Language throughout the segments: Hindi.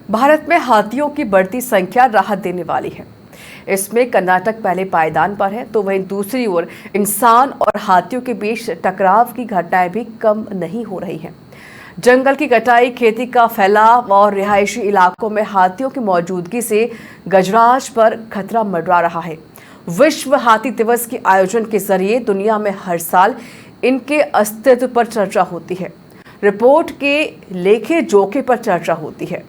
भारत में हाथियों की बढ़ती संख्या राहत देने वाली है। इसमें कर्नाटक पहले पायदान पर है, तो वहीं दूसरी ओर इंसान और हाथियों के बीच टकराव की घटनाएं भी कम नहीं हो रही हैं। जंगल की कटाई, खेती का फैलाव और रिहायशी इलाकों में हाथियों की मौजूदगी से गजराज पर खतरा मंडरा रहा है। विश्व हाथी दिवस के आयोजन के जरिए दुनिया में हर साल इनके अस्तित्व पर चर्चा होती है, रिपोर्ट के लेखे जोखे पर चर्चा होती है।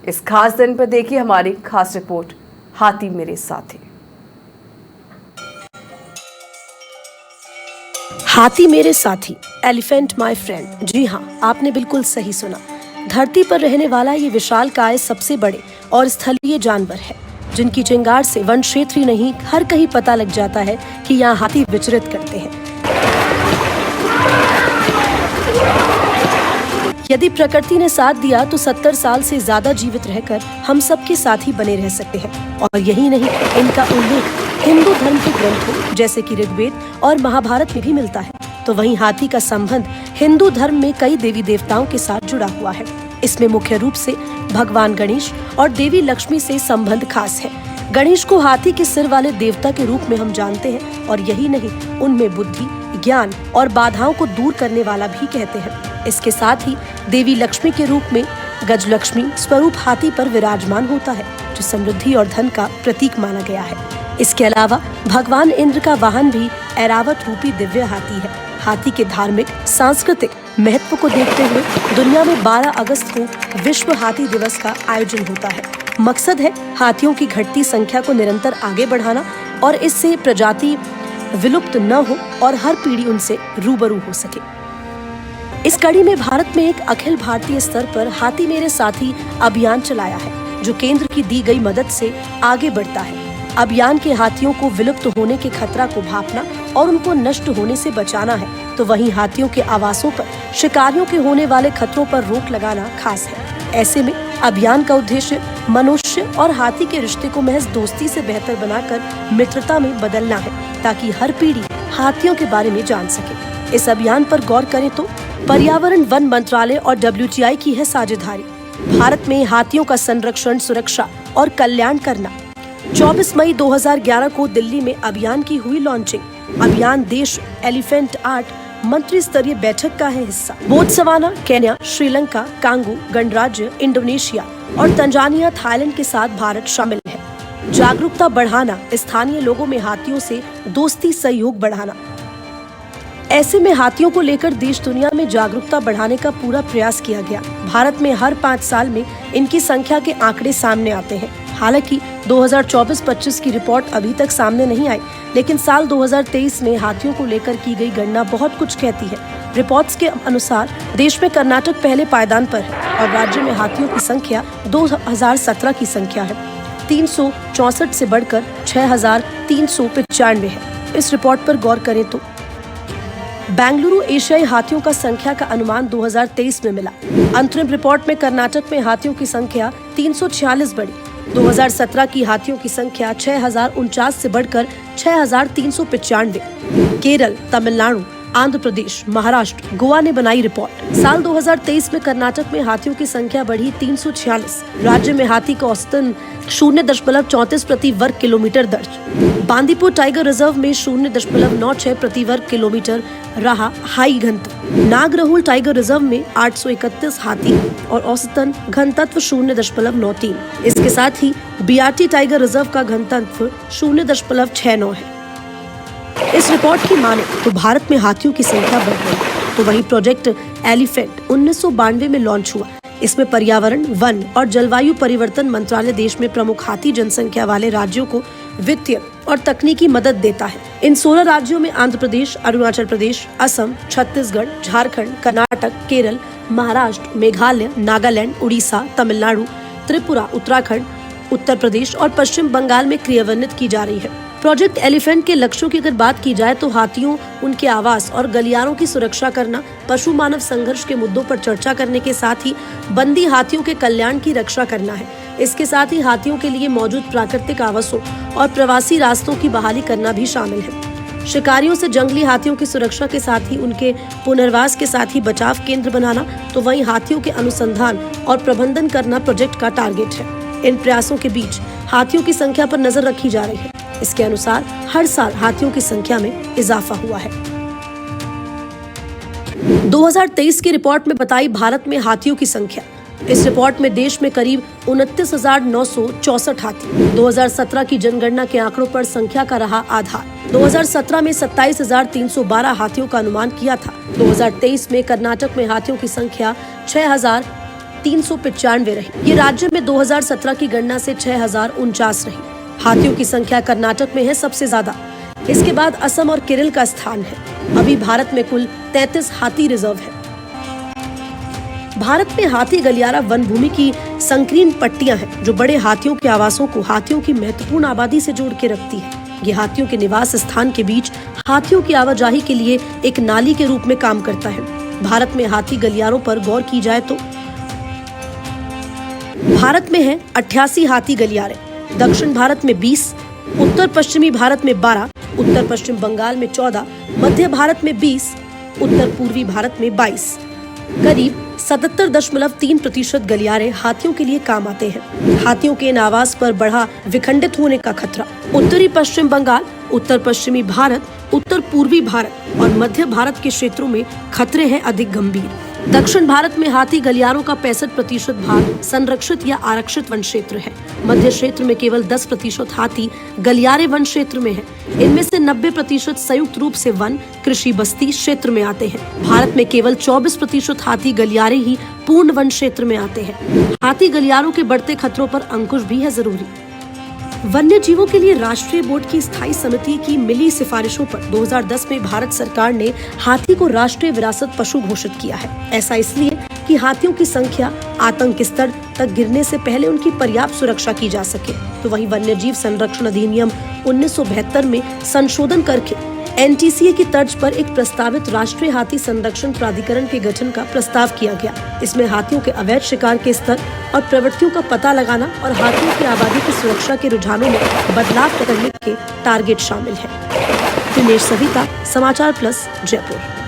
इस खास दिन पर देखिए हमारी खास रिपोर्ट, हाथी मेरे साथी। हाथी मेरे साथी, एलिफेंट माय फ्रेंड। जी हाँ, आपने बिल्कुल सही सुना। धरती पर रहने वाला ये विशालकाय सबसे बड़े और स्थलीय जानवर है, जिनकी चिंगार से वन क्षेत्र ही नहीं हर कहीं पता लग जाता है कि यहाँ हाथी विचरित करते हैं। यदि प्रकृति ने साथ दिया तो 70 साल से ज्यादा जीवित रहकर हम सबके साथी बने रह सकते हैं। और यही नहीं, इनका उल्लेख हिंदू धर्म के ग्रंथों जैसे कि ऋग्वेद और महाभारत में भी मिलता है। तो वहीं हाथी का संबंध हिंदू धर्म में कई देवी देवताओं के साथ जुड़ा हुआ है। इसमें मुख्य रूप से भगवान गणेश और देवी लक्ष्मी से संबंध खास है। गणेश को हाथी के सिर वाले देवता के रूप में हम जानते हैं, और यही नहीं, उनमें बुद्धि, ज्ञान और बाधाओं को दूर करने वाला भी कहते हैं। इसके साथ ही देवी लक्ष्मी के रूप में गजलक्ष्मी स्वरूप हाथी पर विराजमान होता है, जो समृद्धि और धन का प्रतीक माना गया है। इसके अलावा भगवान इंद्र का वाहन भी ऐरावत रूपी दिव्य हाथी है। हाथी के धार्मिक सांस्कृतिक महत्व को देखते हुए दुनिया में 12 अगस्त को विश्व हाथी दिवस का आयोजन होता है। मकसद है हाथियों की घटती संख्या को निरंतर आगे बढ़ाना और इससे प्रजाति विलुप्त न हो और हर पीढ़ी उनसे रूबरू हो सके। इस कड़ी में भारत में एक अखिल भारतीय स्तर पर हाथी मेरे साथी अभियान चलाया है, जो केंद्र की दी गई मदद से आगे बढ़ता है। अभियान के हाथियों को विलुप्त होने के खतरा को भांपना और उनको नष्ट होने से बचाना है। तो वहीं हाथियों के आवासों पर शिकारियों के होने वाले खतरों पर रोक लगाना खास है। ऐसे में अभियान का उद्देश्य मनुष्य और हाथी के रिश्ते को महज दोस्ती से बेहतर बनाकर मित्रता में बदलना है, ताकि हर पीढ़ी हाथियों के बारे में जान सके। इस अभियान पर गौर करें तो पर्यावरण, वन मंत्रालय और WTI की है साझेदारी। भारत में हाथियों का संरक्षण, सुरक्षा और कल्याण करना। 24 मई 2011 को दिल्ली में अभियान की हुई लॉन्चिंग। अभियान देश एलिफेंट आर्ट मंत्री स्तरीय बैठक का है हिस्सा। बोत्सवाना, केन्या, श्रीलंका, कांगो गणराज्य, इंडोनेशिया और तंजानिया, थाईलैंड के साथ भारत शामिल है। जागरूकता बढ़ाना, स्थानीय लोगों में हाथियों से दोस्ती, सहयोग बढ़ाना। ऐसे में हाथियों को लेकर देश दुनिया में जागरूकता बढ़ाने का पूरा प्रयास किया गया। भारत में हर 5 साल में इनकी संख्या के आंकड़े सामने आते हैं। हालांकि 2024-25 की रिपोर्ट अभी तक सामने नहीं आई, लेकिन साल 2023 में हाथियों को लेकर की गई गणना बहुत कुछ कहती है। रिपोर्ट्स के अनुसार देश में कर्नाटक पहले पायदान पर है और राज्य में हाथियों की संख्या 2017 की संख्या है 364 से बढ़कर 6395 है। इस रिपोर्ट पर गौर करें तो बेंगलुरु एशियाई हाथियों का संख्या का अनुमान 2023 में मिला। अंतरिम रिपोर्ट में कर्नाटक में हाथियों की संख्या 346 बढ़ी। 2017 की हाथियों की संख्या 6049 से बढ़कर 6395। केरल, तमिलनाडु, आंध्र प्रदेश, महाराष्ट्र, गोवा ने बनाई रिपोर्ट। साल 2023 में कर्नाटक में हाथियों की संख्या बढ़ी 346। राज्य में हाथी का औसतन 0.34 प्रति वर्ग किलोमीटर दर्ज। बांदीपुर टाइगर रिजर्व में 0.96 प्रति वर्ग किलोमीटर रहा हाई घनत्व। नागरहुल टाइगर रिजर्व में 831 हाथी और औसतन घनत्व 0.93। इसके साथ ही बीआरटी टाइगर रिजर्व का घनत्व 0.69 है। इस रिपोर्ट की माने तो भारत में हाथियों की संख्या बढ़ गई। तो वहीं प्रोजेक्ट एलिफेंट 1992 में लॉन्च हुआ। इसमें पर्यावरण, वन और जलवायु परिवर्तन मंत्रालय देश में प्रमुख हाथी जनसंख्या वाले राज्यों को वित्तीय और तकनीकी मदद देता है। इन 16 राज्यों में आंध्र प्रदेश, अरुणाचल प्रदेश, असम, छत्तीसगढ़, झारखंड, कर्नाटक, केरल, महाराष्ट्र, मेघालय, नागालैंड, उड़ीसा, तमिलनाडु, त्रिपुरा, उत्तराखंड, उत्तर प्रदेश और पश्चिम बंगाल में क्रियान्वित की जा रही है। प्रोजेक्ट एलिफेंट के लक्ष्यों की अगर बात की जाए तो हाथियों, उनके आवास और गलियारों की सुरक्षा करना, पशु मानव संघर्ष के मुद्दों पर चर्चा करने के साथ ही बंदी हाथियों के कल्याण की रक्षा करना है। इसके साथ ही हाथियों के लिए मौजूद प्राकृतिक आवासों और प्रवासी रास्तों की बहाली करना भी शामिल है। शिकारियों से जंगली हाथियों की सुरक्षा के साथ ही उनके पुनर्वास के साथ ही बचाव केंद्र बनाना, तो वहीं हाथियों के अनुसंधान और प्रबंधन करना प्रोजेक्ट का टारगेट है। इन प्रयासों के बीच हाथियों की संख्या पर नजर रखी जा रही है। इसके अनुसार हर साल हाथियों की संख्या में इजाफा हुआ है। 2023 की रिपोर्ट में बताई भारत में हाथियों की संख्या। इस रिपोर्ट में देश में करीब 29,964 हाथी 2017 की जनगणना के आंकड़ों पर संख्या का रहा आधार। 2017 में 27,312 हाथियों का अनुमान किया था। 2023 में कर्नाटक में हाथियों की संख्या 6,395 रही। ये राज्य में 2017 की गणना से 6,049 रही। हाथियों की संख्या कर्नाटक में है सबसे ज्यादा। इसके बाद असम और केरल का स्थान है। अभी भारत में कुल 33 हाथी रिजर्व है। भारत में हाथी गलियारा वन भूमि की संकीर्ण पट्टियां हैं, जो बड़े हाथियों के आवासों को हाथियों की महत्वपूर्ण आबादी से जोड़ के रखती है। ये हाथियों के निवास स्थान के बीच हाथियों की आवाजाही के लिए एक नाली के रूप में काम करता है। भारत में हाथी गलियारों पर गौर की जाए तो भारत में है 88 हाथी गलियारे। दक्षिण भारत में 20, उत्तर पश्चिमी भारत में 12, उत्तर पश्चिम बंगाल में 14, मध्य भारत में 20, उत्तर पूर्वी भारत में 22। करीब 77.3% गलियारे हाथियों के लिए काम आते हैं। हाथियों के इन आवास पर बढ़ा विखंडित होने का खतरा उत्तरी पश्चिम बंगाल, उत्तर पश्चिमी भारत, उत्तर पूर्वी भारत और मध्य भारत के क्षेत्रों में खतरे हैं अधिक गंभीर। दक्षिण भारत में हाथी गलियारों का 65% भाग संरक्षित या आरक्षित वन क्षेत्र है। मध्य क्षेत्र में केवल 10% हाथी गलियारे वन क्षेत्र में है। इनमें से 90% संयुक्त रूप से वन कृषि बस्ती क्षेत्र में आते हैं। भारत में केवल 24% हाथी गलियारे ही पूर्ण वन क्षेत्र में आते हैं। हाथी गलियारों के बढ़ते खतरों पर अंकुश भी है जरूरी। वन्य जीवों के लिए राष्ट्रीय बोर्ड की स्थायी समिति की मिली सिफारिशों पर 2010 में भारत सरकार ने हाथी को राष्ट्रीय विरासत पशु घोषित किया है। ऐसा इसलिए कि हाथियों की संख्या आतंक स्तर तक गिरने से पहले उनकी पर्याप्त सुरक्षा की जा सके। तो वहीं वन्य जीव संरक्षण अधिनियम 1972 में संशोधन करके NTCA की तर्ज पर एक प्रस्तावित राष्ट्रीय हाथी संरक्षण प्राधिकरण के गठन का प्रस्ताव किया गया। इसमें हाथियों के अवैध शिकार के स्तर और प्रवृत्तियों का पता लगाना और हाथियों की आबादी की सुरक्षा के रुझानों में बदलाव करने के टारगेट शामिल है। दिनेश सविता, समाचार प्लस, जयपुर।